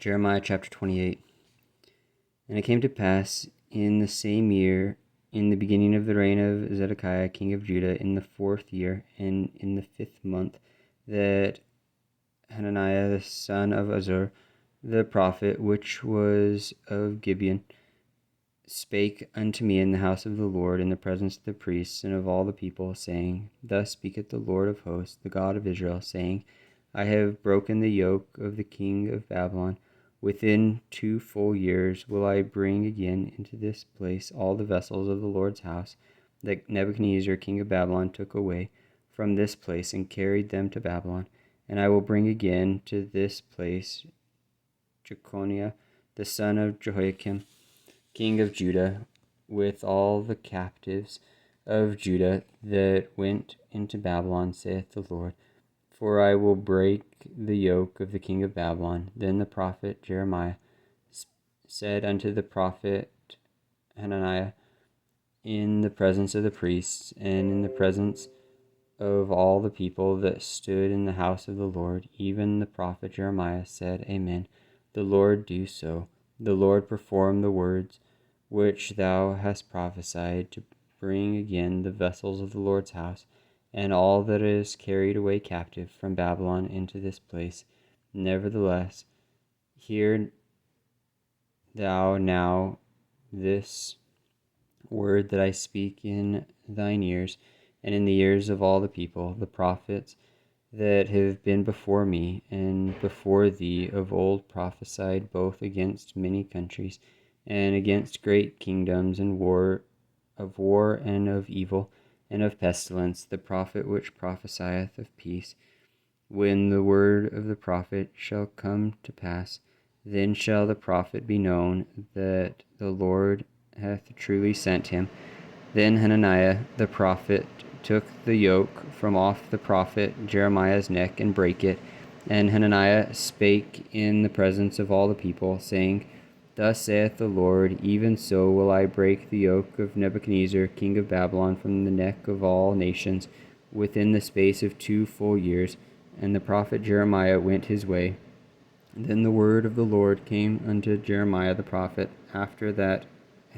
Jeremiah chapter 28. And it came to pass in the same year, in the beginning of the reign of Zedekiah king of Judah, in the 4th year, and in the 5th month, that Hananiah the son of Azur, the prophet, which was of Gibeon, spake unto me in the house of the Lord, in the presence of the priests and of all the people, saying, Thus speaketh the Lord of hosts, the God of Israel, saying, I have broken the yoke of the king of Babylon. Within 2 full years will I bring again into this place all the vessels of the Lord's house that Nebuchadnezzar king of Babylon took away from this place and carried them to Babylon. And I will bring again to this place Jeconiah the son of Jehoiakim king of Judah, with all the captives of Judah that went into Babylon, saith the Lord. For I will break the yoke of the king of Babylon. Then the prophet Jeremiah said unto the prophet Hananiah, in the presence of the priests, and in the presence of all the people that stood in the house of the Lord, even the prophet Jeremiah said, Amen. The Lord do so. The Lord perform the words which thou hast prophesied, to bring again the vessels of the Lord's house, and all that is carried away captive from Babylon into this place. Nevertheless, hear thou now this word that I speak in thine ears, and in the ears of all the people, the prophets that have been before me and before thee of old prophesied both against many countries, and against great kingdoms, and war and of evil, and of pestilence, the prophet which prophesieth of peace. When the word of the prophet shall come to pass, then shall the prophet be known that the Lord hath truly sent him. Then Hananiah the prophet took the yoke from off the prophet Jeremiah's neck, and brake it. And Hananiah spake in the presence of all the people, saying, Thus saith the Lord, even so will I break the yoke of Nebuchadnezzar king of Babylon from the neck of all nations, within the space of 2 full years. And the prophet Jeremiah went his way. Then the word of the Lord came unto Jeremiah the prophet, after that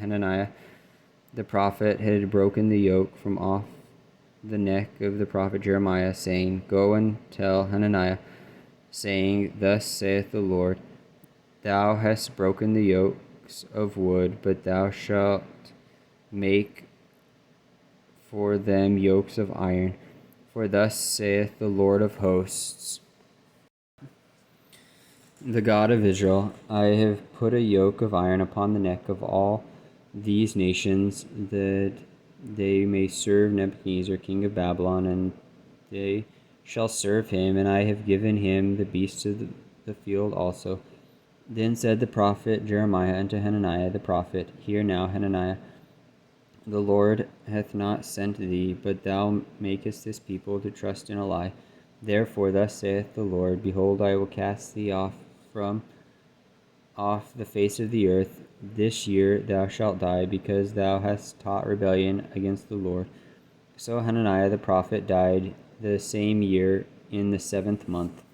Hananiah the prophet had broken the yoke from off the neck of the prophet Jeremiah, saying, Go and tell Hananiah, saying, Thus saith the Lord, Thou hast broken the yokes of wood, but thou shalt make for them yokes of iron. For thus saith the Lord of hosts, the God of Israel, I have put a yoke of iron upon the neck of all these nations, that they may serve Nebuchadnezzar king of Babylon, and they shall serve him, and I have given him the beasts of the field also. Then said the prophet Jeremiah unto Hananiah the prophet, Hear now, Hananiah, the Lord hath not sent thee, but thou makest this people to trust in a lie. Therefore thus saith the Lord, Behold, I will cast thee off from off the face of the earth. This year thou shalt die, because thou hast taught rebellion against the Lord. So Hananiah the prophet died the same year in the 7th month.